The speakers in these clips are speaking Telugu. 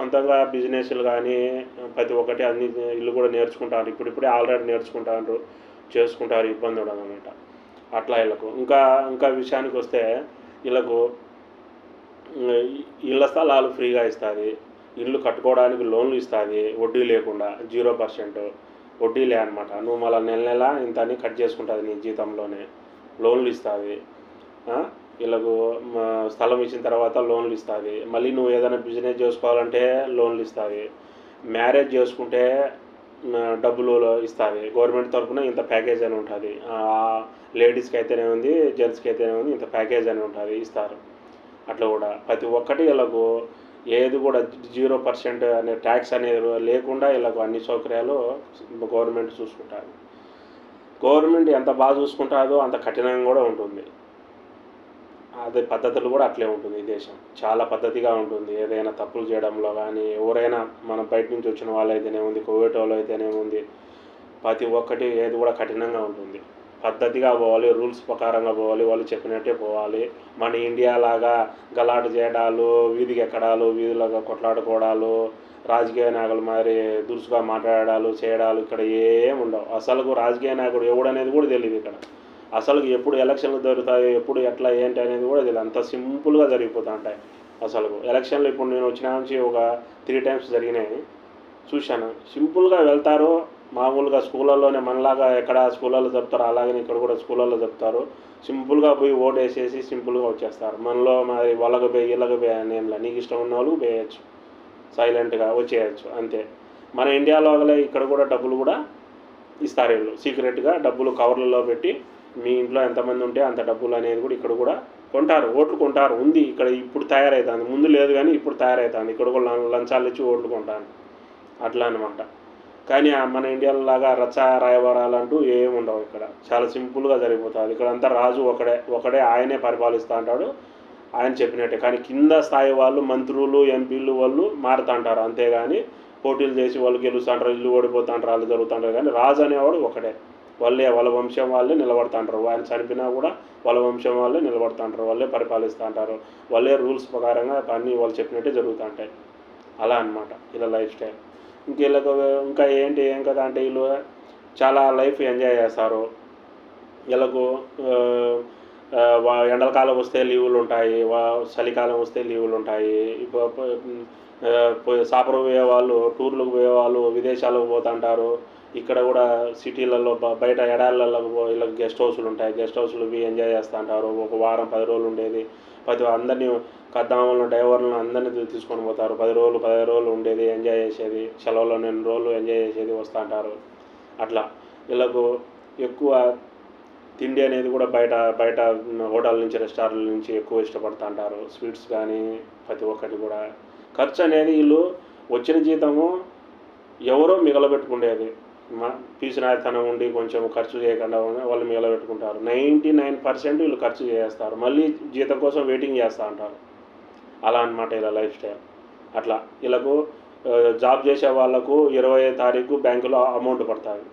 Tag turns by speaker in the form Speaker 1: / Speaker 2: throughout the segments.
Speaker 1: సొంతంగా బిజినెస్లు కానీ ప్రతి ఒక్కటి అన్ని వీళ్ళు కూడా నేర్చుకుంటారు. ఇప్పుడిప్పుడే ఆల్రెడీ నేర్చుకుంటారు, చేసుకుంటారు, ఇబ్బంది ఉండదనమాట. అట్లా వీళ్ళకు ఇంకా ఇంకా విషయానికి వస్తే వీళ్ళకు ఇళ్ళ స్థలాలు ఫ్రీగా ఇస్తుంది, ఇల్లు కట్టుకోవడానికి లోన్లు ఇస్తుంది వడ్డీ లేకుండా 0% వడ్డీలే అనమాట. నువ్వు మళ్ళీ నెల నెల ఇంత అని కట్ చేసుకుంటుంది నీ జీతంలోనే. లోన్లు ఇస్తుంది, వీళ్ళకు స్థలం ఇచ్చిన తర్వాత లోన్లు ఇస్తుంది. మళ్ళీ నువ్వు ఏదైనా బిజినెస్ చేసుకోవాలంటే లోన్లు ఇస్తుంది. మ్యారేజ్ చేసుకుంటే డబ్బులు ఇస్తుంది గవర్నమెంట్ తరఫున. ఇంత ప్యాకేజ్ అని ఉంటుంది, లేడీస్కి అయితేనే ఉంది, జెంట్స్కి అయితేనే ఉంది, ఇంత ప్యాకేజ్ అని ఉంటుంది, ఇస్తారు. అట్లా కూడా ప్రతి ఒక్కటి వీళ్ళకు ఏది కూడా 0% అనే ట్యాక్స్ అనేది లేకుండా వీళ్ళకు అన్ని సౌకర్యాలు గవర్నమెంట్ చూసుకుంటారు. గవర్నమెంట్ ఎంత బాగా చూసుకుంటుందో అంత కఠినంగా కూడా ఉంటుంది. అదే పద్ధతులు కూడా అట్లే ఉంటుంది. ఈ దేశం చాలా పద్ధతిగా ఉంటుంది. ఏదైనా తప్పులు చేయడంలో కానీ, ఎవరైనా మన బయట నుంచి వచ్చిన వాళ్ళు అయితేనే ఉంది, కోవిడ్ వాళ్ళు అయితేనే ఉంది, ప్రతి ఒక్కటి ఏది కూడా కఠినంగా ఉంటుంది. పద్ధతిగా పోవాలి, రూల్స్ ప్రకారంగా పోవాలి, వాళ్ళు చెప్పినట్టే పోవాలి. మన ఇండియా లాగా గలాట చేయడాలు, వీధికి ఎక్కడాలు, వీధులుగా కొట్లాడుకోవడాలు, రాజకీయ నాయకులు మరి దురుసుగా మాట్లాడాలు చేయడాలు ఇక్కడ ఏమి ఉండవు. అసలు రాజకీయ నాయకుడు ఎవడనేది కూడా తెలియదు ఇక్కడ. అసలు ఎప్పుడు ఎలక్షన్లు జరుగుతాయి, ఎప్పుడు ఎట్లా ఏంటి అనేది కూడా తెలియదు. అంత సింపుల్గా జరిగిపోతూ ఉంటాయి. అసలు ఎలక్షన్లు ఇప్పుడు నేను వచ్చిన నుంచి ఒక 3 times జరిగినాయి, చూశాను. సింపుల్గా వెళ్తారు, మామూలుగా స్కూళ్ళల్లోనే మనలాగా ఎక్కడ స్కూళ్ళల్లో చెప్తారో అలాగనే ఇక్కడ కూడా స్కూళ్ళల్లో చెప్తారు. సింపుల్గా పోయి ఓటు వేసేసి సింపుల్గా వచ్చేస్తారు. మనలో మరి వాళ్ళకు పోయి వీళ్ళకు పోయి అనేంలా, నీకు ఇష్టం ఉన్న వాళ్ళకు పోయచ్చు, సైలెంట్గా వచ్చేయచ్చు, అంతే. మన ఇండియాలో ఇక్కడ కూడా డబ్బులు కూడా ఇస్తారు. వీళ్ళు సీక్రెట్గా డబ్బులు కవర్లలో పెట్టి మీ ఇంట్లో ఎంతమంది ఉంటే అంత డబ్బులు అనేది కూడా ఇక్కడ కూడా కొంటారు, ఓట్లు కొంటారు. ఉంది ఇక్కడ ఇప్పుడు తయారవుతుంది, ముందు లేదు కానీ ఇప్పుడు తయారవుతుంది. ఇక్కడ కూడా లంచాలు ఇచ్చి ఓట్లు కొంటాను, అట్లా అనమాట. కానీ మన ఇండియాలో లాగా రచ్చ రాయబారాలంటూ ఏమి ఉండవు. ఇక్కడ చాలా సింపుల్గా జరిగిపోతుంది. ఇక్కడ అంతా రాజు ఒకడే ఆయనే పరిపాలిస్తూ ఉంటాడు, ఆయన చెప్పినట్టే. కానీ కింద స్థాయి వాళ్ళు, మంత్రులు, ఎంపీలు వాళ్ళు మారుతుంటారు, అంతేగాని పోటీలు చేసి వాళ్ళు గెలుస్తుంటారు, ఇల్లు ఓడిపోతుంటారు, వాళ్ళు జరుగుతుంటారు. కానీ రాజు అనేవాడు ఒకటే, వాళ్ళ వంశం వాళ్ళే నిలబడుతుంటారు. ఆయన చనిపోయినా కూడా వాళ్ళ వంశం వాళ్ళే నిలబడుతుంటారు, వాళ్ళే పరిపాలిస్తూ ఉంటారు, వాళ్ళే రూల్స్ ప్రకారంగా అన్నీ వాళ్ళు చెప్పినట్టే జరుగుతుంటాయి. అలా అనమాట ఇలా లైఫ్ స్టైల్. ఇంకా ఏంటి ఏం కదా అంటే వీళ్ళు చాలా లైఫ్ ఎంజాయ్ చేస్తారు. వీళ్ళకు ఎండలకాలం వస్తే లీవులు ఉంటాయి, చలికాలం వస్తే లీవులు ఉంటాయి. సాపరు పోయే వాళ్ళు, టూర్లకు పోయే వాళ్ళు విదేశాలకు పోతుంటారు. ఇక్కడ కూడా సిటీలలో బయట ఎడాళ్ళలో వీళ్ళకి గెస్ట్ హౌస్లు ఉంటాయి, గెస్ట్ హౌస్లు ఎంజాయ్ చేస్తూ ఉంటారు. ఒక వారం 10 రోజులు ఉండేది. అందరినీ కద్దామలను డ్రైవర్లను అందరినీ తీసుకొని పోతారు. 10 రోజులు ఉండేది, ఎంజాయ్ చేసేది, సెలవులో 2 రోజులు ఎంజాయ్ చేసేది, వస్తూ ఉంటారు. అట్లా వీళ్ళకు ఎక్కువ తిండి అనేది కూడా బయట హోటల్ నుంచి, రెస్టారెంట్ల నుంచి ఎక్కువ ఇష్టపడుతూ ఉంటారు. స్వీట్స్ కానీ ప్రతి ఒక్కటి కూడా. ఖర్చు అనేది వీళ్ళు వచ్చిన జీతము ఎవరో మిగలబెట్టుకునేది, పీసినారితనం ఉండి కొంచెం ఖర్చు చేయకుండా వాళ్ళు మిగలబెట్టుకుంటారు. 99% వీళ్ళు ఖర్చు చేస్తారు, మళ్ళీ జీతం కోసం వెయిటింగ్ చేస్తూ ఉంటారు. అలా అనమాట ఇలా లైఫ్ స్టైల్. అట్లా వీళ్ళకు జాబ్ చేసే వాళ్ళకు 20వ తారీఖు బ్యాంకులో అమౌంట్ పడుతుంది.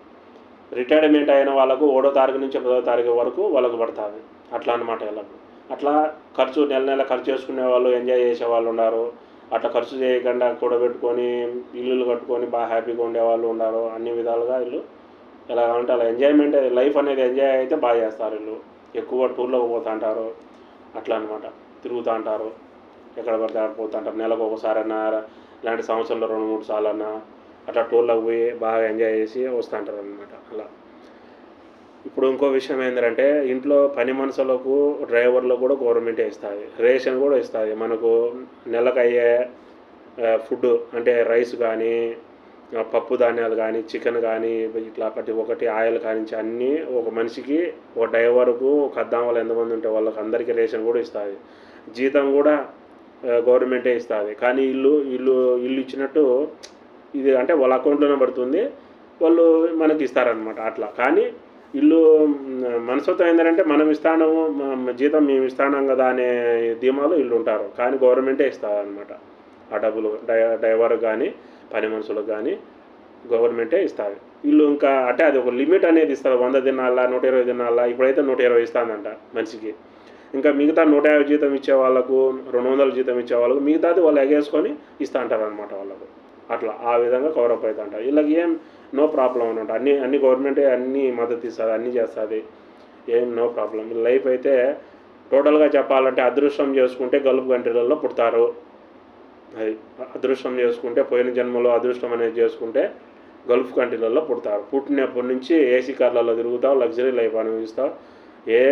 Speaker 1: రిటైర్మెంట్ అయిన వాళ్ళకు 1వ తారీఖు నుంచి 10వ తారీఖు వరకు వాళ్ళకు పడుతుంది. అట్లా అనమాట వీళ్ళకు. అట్లా ఖర్చు నెల ఖర్చు చేసుకునే వాళ్ళు, ఎంజాయ్ చేసే వాళ్ళు ఉన్నారు. అట్లా ఖర్చు చేయకుండా కూడబెట్టుకొని ఇల్లులు కట్టుకొని బాగా హ్యాపీగా ఉండేవాళ్ళు ఉన్నారు. అన్ని విధాలుగా వీళ్ళు ఎలా అంటే అలా ఎంజాయ్మెంట్ లైఫ్ అనేది ఎంజాయ్ అయితే బాగా చేస్తారు. వీళ్ళు ఎక్కువ టూర్లకు పోతుంటారు, అట్లా అనమాట. తిరుగుతూ ఉంటారు, ఎక్కడ పడితే అక్కడ పోతుంటారు. నెలకు ఒకసారన్నా, ఇలాంటి సంవత్సరంలో 2-3 సార్లు అన్నా అట్లా టూర్లకు పోయి బాగా ఎంజాయ్ చేసి వస్తుంటారు అనమాట. అలా ఇప్పుడు ఇంకో విషయం ఏంటంటే ఇంట్లో పని మనుషులకు, డ్రైవర్లకు కూడా గవర్నమెంటే ఇస్తుంది, రేషన్ కూడా ఇస్తుంది. మనకు నెలకు అయ్యే ఫుడ్ అంటే రైస్ కానీ, పప్పు ధాన్యాలు కానీ, చికెన్ కానీ, ఇట్లా ప్రతి ఒక్కటి ఆయిల్ కానించి అన్నీ ఒక మనిషికి, ఒక డ్రైవర్కు, ఒక అద్దాం వాళ్ళు ఎంతమంది ఉంటే వాళ్ళకి అందరికీ రేషన్ కూడా ఇస్తుంది. జీతం కూడా గవర్నమెంటే ఇస్తుంది. కానీ ఇల్లు ఇచ్చినట్టు ఇది అంటే వాళ్ళ అకౌంట్లోనే పడుతుంది, వాళ్ళు మనకి ఇస్తారనమాట. అట్లా కానీ ఇల్లు మనస్తత్వం ఏంటంటే మనం ఇస్తాము, జీతం మేము ఇస్తాం కదా అనే ధీమాలో ఇల్లు ఉంటారు. కానీ గవర్నమెంటే ఇస్తారు అనమాట ఆ డబ్బులు. డ్రైవర్ కానీ పని మనుషులకు కానీ గవర్నమెంటే ఇస్తుంది. ఇల్లు ఇంకా అంటే అది ఒక లిమిట్ అనేది ఇస్తారు. 100 దినాల, 120 దినాల, ఇప్పుడైతే 120 ఇస్తుందంట మనిషికి. ఇంకా మిగతా 150 జీతం ఇచ్చే వాళ్ళకు 200 జీతం ఇచ్చే వాళ్ళకు మిగతాది వాళ్ళు ఎగేసుకొని ఇస్తూ అంటారు అనమాట వాళ్ళకు. అట్లా ఆ విధంగా కవరప్ అవుతూ ఉంటారు. వీళ్ళకి ఏం నో ప్రాబ్లం అనమాట. అన్ని గవర్నమెంటే అన్నీ మద్దతు ఇస్తుంది, అన్నీ చేస్తుంది, ఏం నో ప్రాబ్లం. లైఫ్ అయితే టోటల్గా చెప్పాలంటే అదృష్టం చేసుకుంటే గల్ఫ్ కంట్రీలలో పుడతారు. అది అదృష్టం చేసుకుంటే, పోయిన జన్మలో అదృష్టం అనేది చేసుకుంటే గల్ఫ్ కంట్రీలలో పుడతారు. పుట్టినప్పటి నుంచి ఏసీ కార్లలో తిరుగుతావు, లగ్జరీ లైఫ్ అనుభవిస్తావు. ఏ